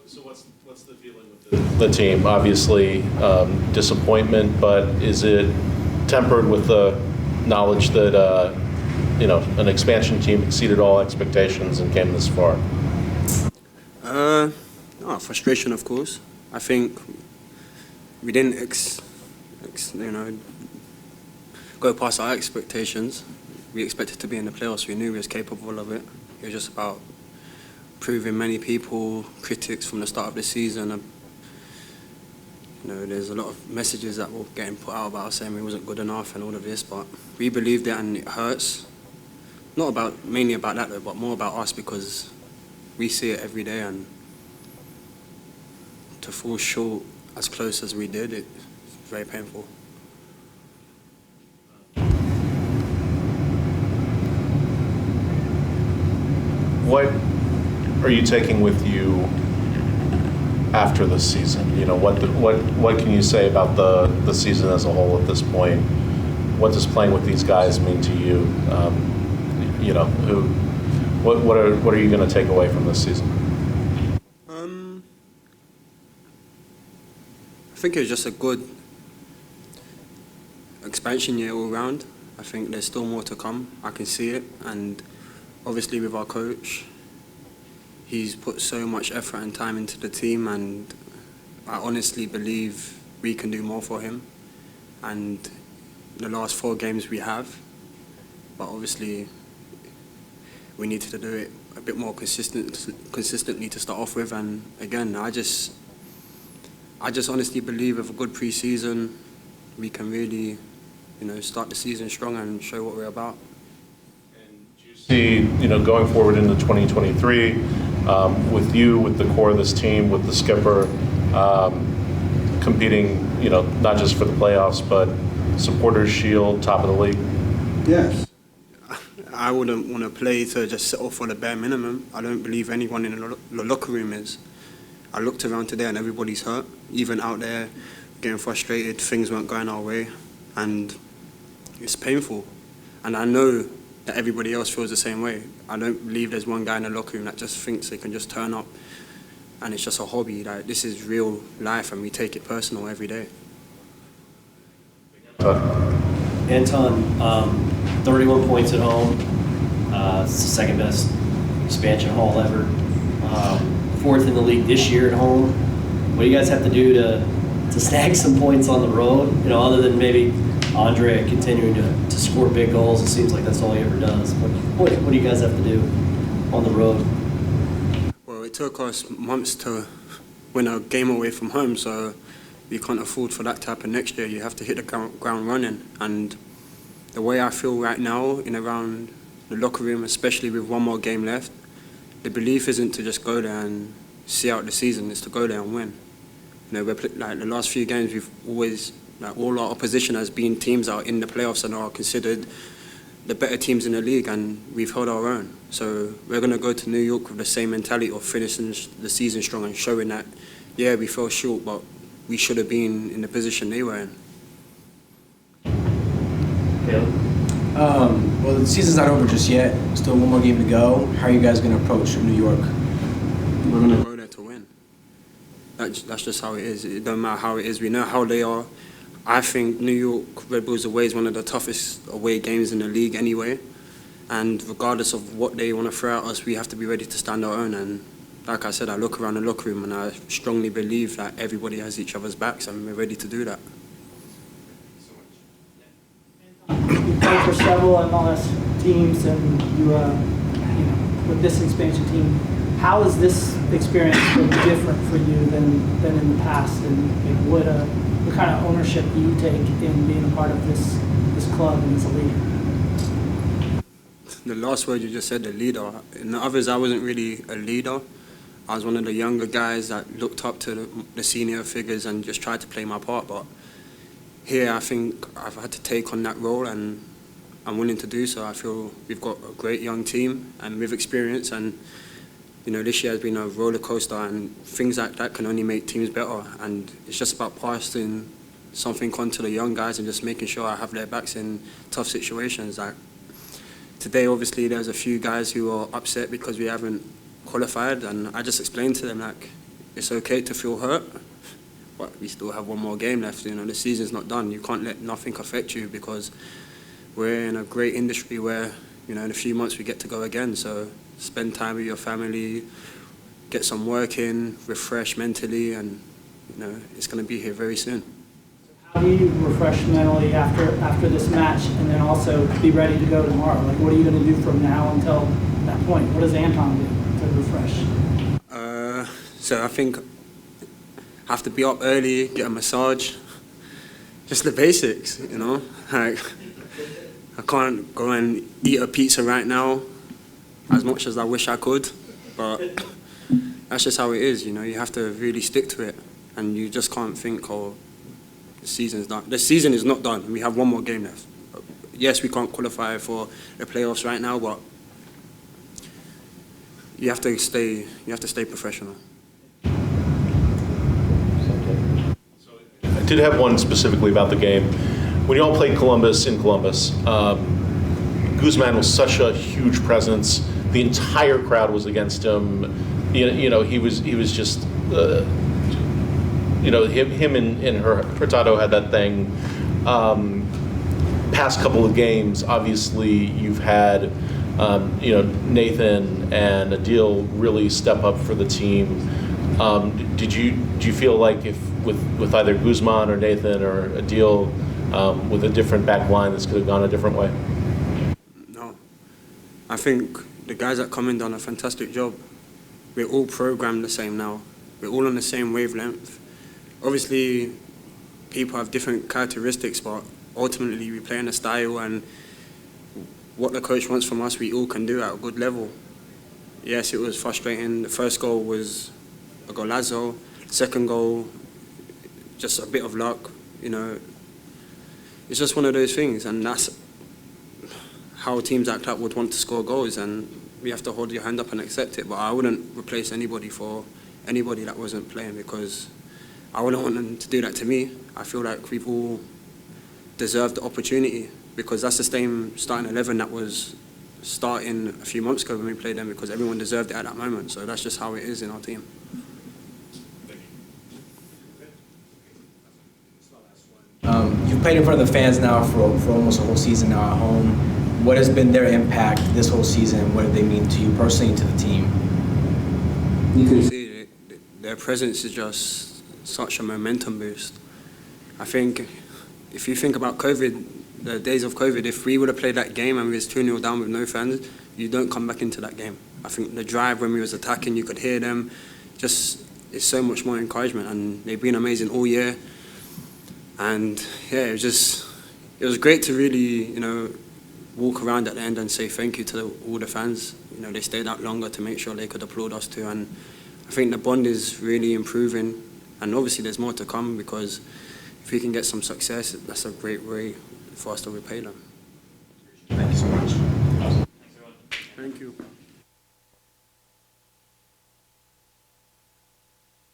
So what's the feeling with the team? Obviously, disappointment, but is it tempered with the knowledge that an expansion team exceeded all expectations and came this far? Frustration, of course. I think we didn't go past our expectations. We expected to be in the playoffs. We knew we was capable of it. It was just about proving many people, critics from the start of the season. There's a lot of messages that were getting put out about us saying we wasn't good enough and all of this, but we believed it and it hurts. Not mainly about that though, but more about us because we see it every day, and to fall short as close as we did, it's very painful. What are you taking with you after this season? What can you say about the season as a whole at this point? What does playing with these guys mean to you? What are you going to take away from this season? I think it's just a good expansion year all round. I think there's still more to come. I can see it, and obviously with our coach, he's put so much effort and time into the team, and I honestly believe we can do more for him. And the last 4 games we have, but obviously we need to do it a bit more consistently to start off with. And again, I just honestly believe with a good pre-season, we can really, start the season strong and show what we're about. And do you see, going forward into 2023, with you, with the core of this team, with the skipper, competing, not just for the playoffs, but Supporters Shield, top of the league? Yes. I wouldn't want to play to just settle for the bare minimum. I don't believe anyone in the locker room is. I looked around today and everybody's hurt, even out there getting frustrated, things weren't going our way, and it's painful. And I know that everybody else feels the same way. I don't believe there's one guy in the locker room that just thinks they can just turn up and it's just a hobby. Like, this is real life and we take it personal every day. Anton, 31 points at home. It's the second best expansion haul ever. 4th in the league this year at home. What do you guys have to do to snag some points on the road? Other than maybe Andre continuing to score big goals. It seems like that's all he ever does. But what do you guys have to do on the road? Well, it took us months to win a game away from home, so we can't afford for that to happen next year. You have to hit the ground running. And the way I feel right now in around the locker room, especially with one more game left, the belief isn't to just go there and see out the season, it's to go there and win. We're like the last few games, we've always, all our opposition has been teams that are in the playoffs and are considered the better teams in the league, and we've held our own. So we're going to go to New York with the same mentality of finishing the season strong and showing that, yeah, we fell short, but we should have been in the position they were in. Well, the season's not over just yet. Still one more game to go. How are you guys going to approach New York? We're going to go there to win. That's just how it is. It don't matter how it is. We know how they are. I think New York Red Bulls away is one of the toughest away games in the league anyway. And regardless of what they want to throw at us, we have to be ready to stand our own. And like I said, I look around the locker room and I strongly believe that everybody has each other's backs and we're ready to do that. You played for several MLS teams, and you with this expansion team. How is this experience different for you than in the past? And what kind of ownership do you take in being a part of this club and as a leader? The last word you just said, the leader. In the others, I wasn't really a leader. I was one of the younger guys that looked up to the senior figures and just tried to play my part. But here, I think I've had to take on that role, and I'm willing to do so. I feel we've got a great young team and with experience, and this year has been a roller coaster, and things like that can only make teams better. And it's just about passing something on to the young guys and just making sure I have their backs in tough situations. Like today, obviously, there's a few guys who are upset because we haven't qualified, and I just explained to them, like, it's okay to feel hurt, but we still have one more game left. You know, the season's not done. You can't let nothing affect you because we're in a great industry where, you know, in a few months we get to go again. So spend time with your family, get some work in, refresh mentally, and, you know, it's going to be here very soon. How do you refresh mentally after this match, and then also be ready to go tomorrow? Like, what are you going to do from now until that point? What does Anton do to refresh? So I think I have to be up early, get a massage, just the basics, you know. Like, I can't go and eat a pizza right now, as much as I wish I could, but that's just how it is, you know. You have to really stick to it, and you just can't think, oh, the season's done. The season is not done. We have one more game left. Yes, we can't qualify for the playoffs right now, but you have to stay professional. I did have one specifically about the game. When you all played Columbus in Columbus, Guzman was such a huge presence. The entire crowd was against him. You know, he was just, you know, him and Hurtado had that thing. Past couple of games, obviously, you've had, you know, Nathan and Adil really step up for the team. Do you feel like if with either Guzman or Nathan or Adil, with a different back line, this could have gone a different way? No. I think the guys that come in done a fantastic job. We're all programmed the same now. We're all on the same wavelength. Obviously, people have different characteristics, but ultimately we play in a style, and what the coach wants from us, we all can do at a good level. Yes, it was frustrating. The first goal was a golazo. Second goal, just a bit of luck, you know. It's just one of those things, and that's how teams like that would want to score goals, and we have to hold your hand up and accept it. But I wouldn't replace anybody for anybody that wasn't playing, because I wouldn't want them to do that to me. I feel like we've all deserved the opportunity, because that's the same starting 11 that was starting a few months ago when we played them, because everyone deserved it at that moment. So that's just how it is in our team. You've played in front of the fans now for almost a whole season now at home. What has been their impact this whole season? What do they mean to you personally and to the team? You can see their presence is just such a momentum boost. I think if you think about COVID, the days of COVID, if we would have played that game and we was 2-0 down with no fans, you don't come back into that game. I think the drive when we was attacking, you could hear them. Just, it's so much more encouragement, and they've been amazing all year. And yeah, it was great to really, you know, walk around at the end and say thank you to all the fans. You know, they stayed out longer to make sure they could applaud us too. And I think the bond is really improving. And obviously there's more to come, because if we can get some success, that's a great way for us to repay them. Thank you so much. Thank you.